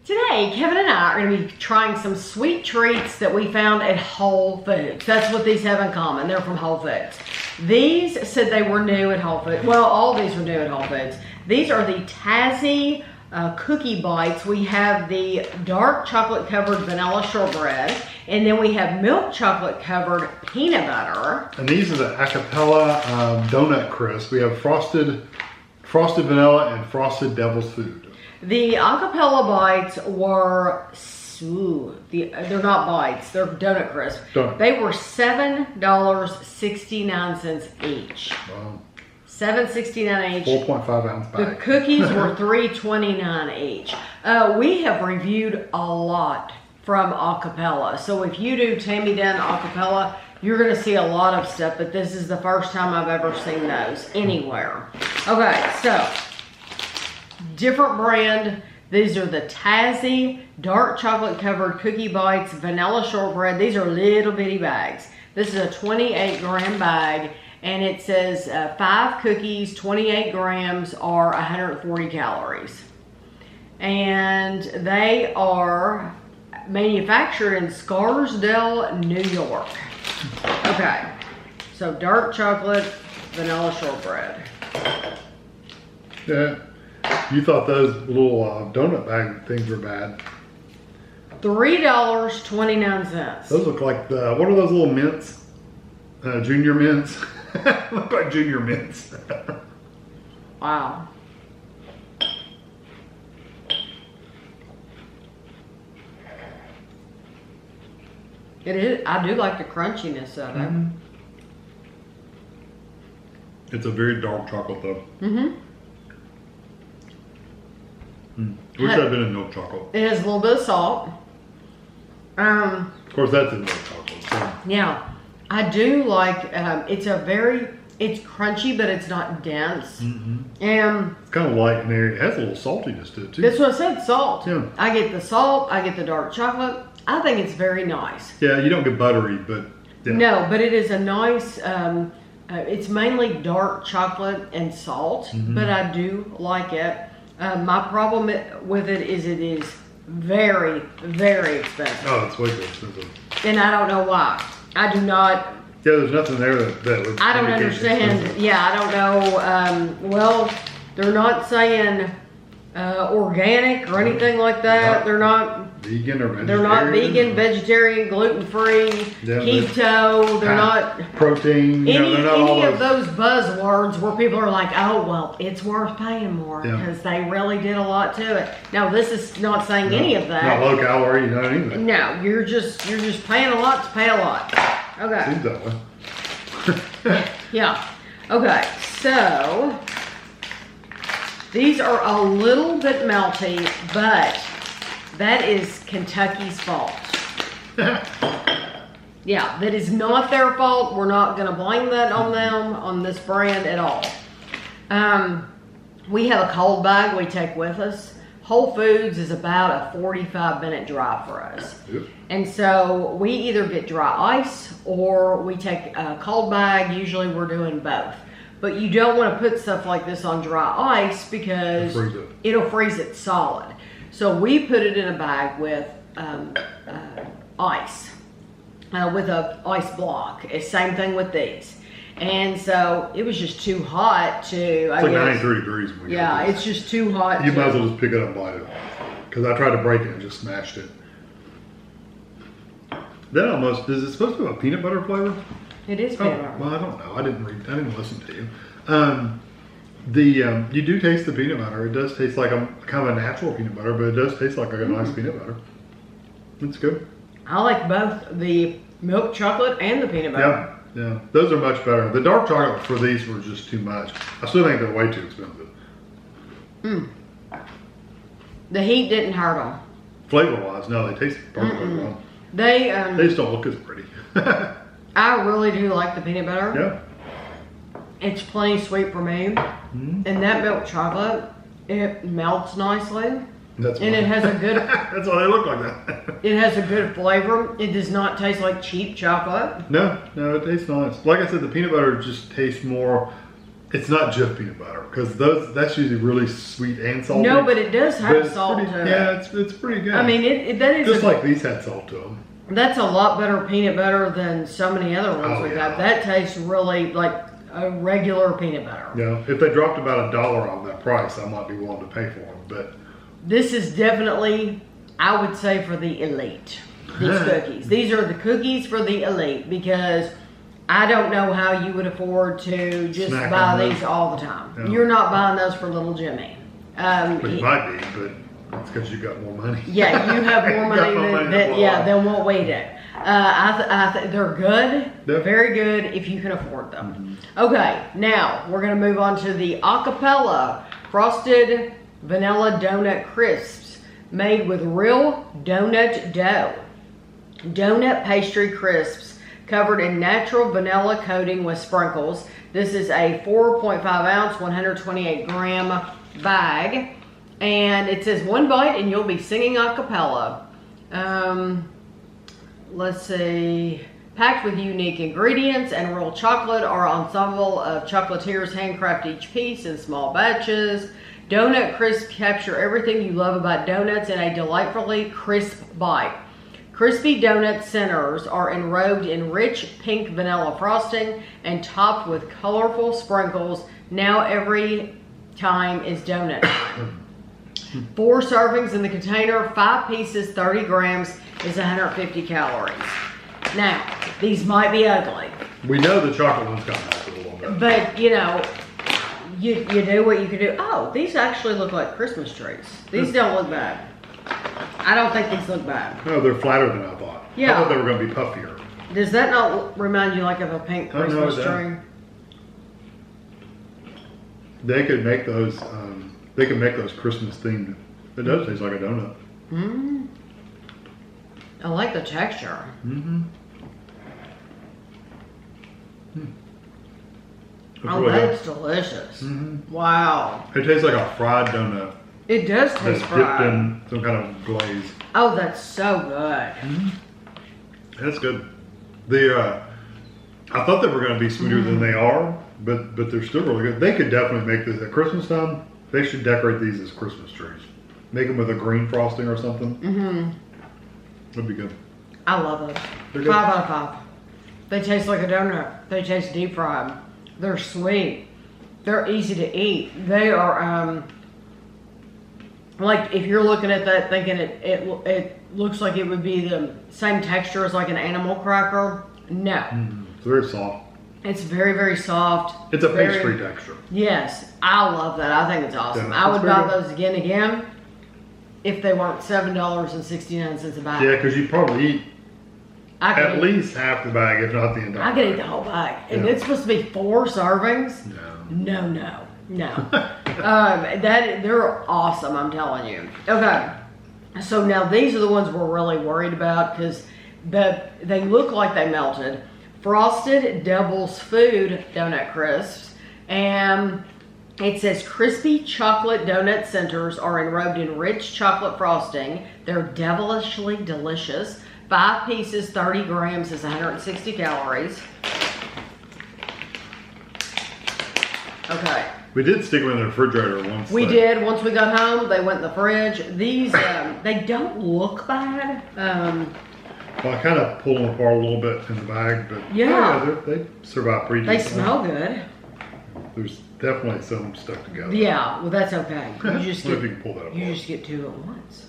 Today, Kevin and I are going to be trying some sweet treats that we found at Whole Foods. That's what these have in common. They're from Whole Foods. These said they were new at Whole Foods. Well, all these were new at Whole Foods. These are the Tazzy cookie bites. We have the dark chocolate covered vanilla shortbread, and then we have milk chocolate covered peanut butter. And these are the Acapella donut crisp. We have frosted vanilla and frosted devil's food. The Acapella bites were, they're not bites, they're donut crisp. They were $7.69 each. Wow. $7.69 each. 4.5 ounce bag. The cookies were $3.29 each. We have reviewed a lot from Acapella. So if you do Tammy Den Acapella, you're going to see a lot of stuff, but this is the first time I've ever seen those anywhere. Okay, so different brand. These are the Tazzy dark chocolate covered cookie bites vanilla shortbread. These are little bitty bags. This is a 28 gram bag, and it says 5 cookies, 28 grams, are 140 calories. And they are manufactured in Scarsdale, New York. Okay, so dark chocolate vanilla shortbread. Yeah. You thought those little donut bag things were bad. $3.29. Those look like what are those little mints? Junior mints? Look like junior mints. Wow. It is. I do like the crunchiness of it. Mm-hmm. It's a very dark chocolate though. Mm-hmm. Wish I'd been in milk chocolate. It has a little bit of salt. Of course, that's in milk chocolate. So. Yeah, I do like. It's crunchy, but it's not dense. Mm-hmm. And it's kind of light in there. It has a little saltiness to it too. That's what I said. Salt. Yeah. I get the salt. I get the dark chocolate. I think it's very nice. Yeah, you don't get buttery, but yeah. No, but it is a nice. It's mainly dark chocolate and salt, but I do like it. My problem with it is very, very expensive. Oh, it's way too expensive. And I don't know why. I do not. Yeah, there's nothing there that would. I don't understand. Yeah, I don't know. Well, they're not saying organic or anything like that. They're not vegan or vegetarian. They're not vegan, vegetarian, gluten-free, keto. They're not protein. Any of those buzzwords where people are like, "Oh, well, it's worth paying more because they really did a lot to it." No, this is not saying any of that. Not low calorie, not anything. No, you're just paying a lot to pay a lot. Okay. Seems that way. Yeah. Okay. So these are a little bit melty, but that is Kentucky's fault. Yeah, that is not their fault. We're not going to blame that on them, on this brand at all. We have a cold bag we take with us. Whole Foods is about a 45-minute drive for us. Yep. And so we either get dry ice or we take a cold bag. Usually we're doing both. But you don't want to put stuff like this on dry ice because it'll freeze it solid. So we put it in a bag with ice, with an ice block. It's same thing with these. And so it was just too hot to. It's like 93 degrees. When we got it's just too hot. You might as well just pick it up and bite it. Because I tried to break it and just smashed it. That almost, is it supposed to have a peanut butter flavor? It is peanut butter. Well, I don't know. I didn't listen to you. You do taste the peanut butter. It does taste like a kind of a natural peanut butter, but it does taste like a nice peanut butter. It's good. I like both the milk chocolate and the peanut butter. Yeah, those are much better. The dark chocolate for these were just too much. I still think they're way too expensive. The heat didn't hurt them. Flavor-wise, no, they taste perfectly well. They just don't look as pretty. I really do like the peanut butter. Yeah. It's plenty sweet for me. And that milk chocolate, it melts nicely. It has a good. That's why they look like that. It has a good flavor. It does not taste like cheap chocolate. No, it tastes nice. Like I said, the peanut butter just tastes more. It's not Jif peanut butter because that's usually really sweet and salty. No, but it does But have it's salt pretty, to it. yeah, it's pretty good. I mean, that is just like these had salt to them. That's a lot better peanut butter than so many other ones Oh, we yeah. got. That tastes really like a regular peanut butter. Yeah, if they dropped about $1 on that price, I might be willing to pay for them. But This is definitely, I would say, for the elite. These cookies. These are the cookies for the elite because I don't know how you would afford to just Snack buy on these those. all the time. Yeah. You're not buying those for little Jimmy. it might be, but it's because you got more money. Yeah, you have more money than what we do. They're good, Yep. very good if you can afford them. Okay, now we're gonna move on to the Acapella Frosted Vanilla Donut Crisps made with real donut dough. Donut pastry crisps covered in natural vanilla coating with sprinkles. This is a 4.5 ounce, 128 gram bag. And it says 1 bite and you'll be singing a cappella. Let's see. Packed with unique ingredients and real chocolate, our ensemble of chocolatiers handcraft each piece in small batches. Donut crisps capture everything you love about donuts in a delightfully crisp bite. Crispy donut centers are enrobed in rich pink vanilla frosting and topped with colorful sprinkles. Now every time is donut time. 4 servings in the container, 5 pieces, 30 grams is 150 calories. Now, these might be ugly, We know the chocolate one's got back a little bit. but you know, you do what you can do. Oh, these actually look like Christmas trees. These don't look bad. I don't think these look bad. No, they're flatter than I thought. Yeah. I thought they were going to be puffier. Does that not remind you like of a pink Oh, no, it Christmas doesn't. tree? They could make those. They could make those Christmas themed. It does taste like a donut. Mm. I like the texture. Mm-hmm. Oh, that's delicious. Mm-hmm. Wow. It tastes like a fried donut It does that's taste dipped fried. in some kind of glaze. Oh, that's so good. That's good. The I thought they were going to be sweeter than they are, but they're still really good. They could definitely make this at Christmas time. They should decorate these as Christmas trees. Make them with a green frosting or something. Mm-hmm. That'd be good. I love those. They're good. 5 out of 5. They taste like a donut. They taste deep fried. They're sweet. They're easy to eat. They are like if you're looking at that thinking it looks like it would be the same texture as like an animal cracker. No. It's very soft. It's very, very soft. It's a Very- pastry texture. Yes, I love that. I think it's awesome. Yeah, I would it's very buy good. those again if they weren't $7.69 a bag. Yeah, because you probably eat I could at eat, least half the bag, if not the entire. I could eat the whole bag, and Yeah. it's supposed to be 4 servings. No. No. They're awesome. I'm telling you. Okay, so now these are the ones we're really worried about because they look like they melted. Frosted Devil's Food Donut Crisps, and it says crispy chocolate donut centers are enrobed in rich chocolate frosting. They're devilishly delicious. 5 pieces, 30 grams is 160 calories. Okay. We did stick them in the refrigerator once. We did. Once we got home, they went in the fridge. These, they don't look bad. Well, I kind of pull them apart a little bit in the bag, but Yeah. they survive pretty They decent. smell good. There's definitely some stuck together. Yeah, well, that's okay. You just What if you get, can pull that apart? you just get 2 at once.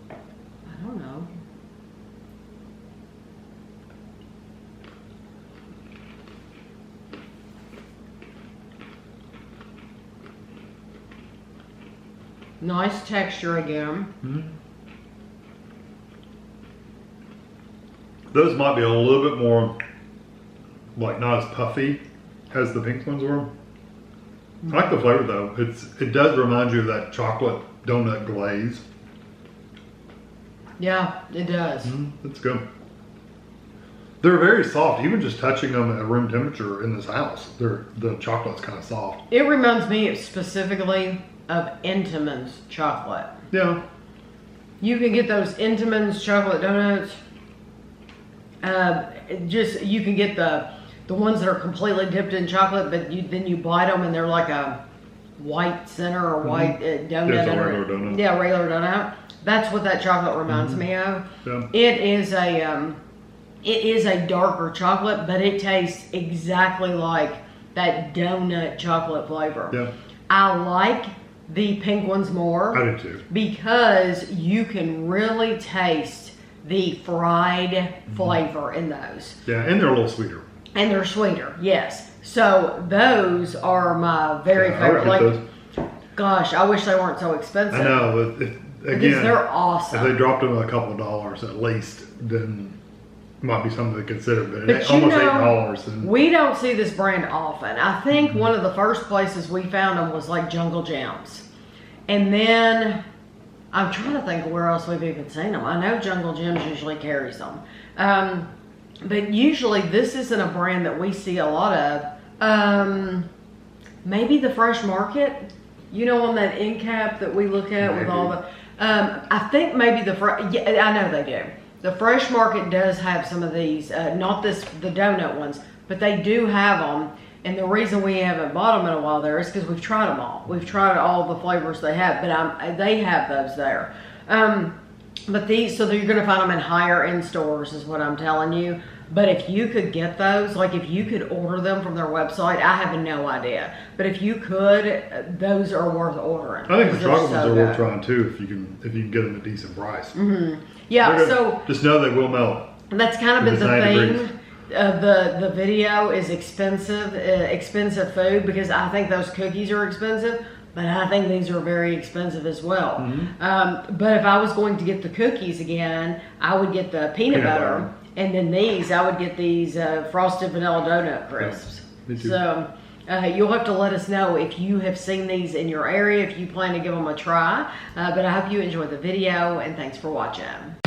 I don't know. Nice texture again. Mhm. Those might be a little bit more, like not as puffy as the pink ones were. I like the flavor though. It does remind you of that chocolate donut glaze. Yeah, it does. It's good. They're very soft. Even just touching them at room temperature in this house, the chocolate's kind of soft. It reminds me specifically of Entenmann's chocolate. Yeah. You can get those Entenmann's chocolate donuts. You can get the the ones that are completely dipped in chocolate, but then you bite them and they're like a white center or white donut. Yeah, it's a regular donut. Yeah, regular donut. That's what that chocolate reminds me of. Yeah. It is a darker chocolate, but it tastes exactly like that donut chocolate flavor. Yeah. I like the pink ones more. I do too. Because you can really taste the fried flavor in those. Yeah, and they're a little sweeter. And they're sweeter, yes. So those are my very favorite. I would Like, get those. gosh, I wish they weren't so expensive. I know, but Because again, they're awesome. if they dropped them a couple of dollars at least, then might be something to consider. But, But almost $8. And we don't see this brand often. I think one of the first places we found them was like Jungle Gems. And then I'm trying to think where else we've even seen them. I know Jungle Gems usually carries them. But usually this isn't a brand that we see a lot of. Maybe the Fresh Market, you know, on that end cap that we look at with all the, I think maybe yeah, I know they do. The Fresh Market does have some of these, not the donut ones, but they do have them. And the reason we haven't bought them in a while there is because we've tried them all. We've tried all the flavors they have, but they have those there. But these, so you're going to find them in higher end stores is what I'm telling you. But if you could get those, like if you could order them from their website, I have no idea. But if you could, those are worth ordering. I think the chocolate ones are worth good. trying too if you can get them at a decent price. Yeah, so just know they will melt. that's kind of been the 9 thing. The video is expensive food, because I think those cookies are expensive, but I think these are very expensive as well. But if I was going to get the cookies again, I would get the peanut butter, and then these, I would get these frosted vanilla donut crisps. Me too. So you'll have to let us know if you have seen these in your area, if you plan to give them a try. But I hope you enjoyed the video, and thanks for watching.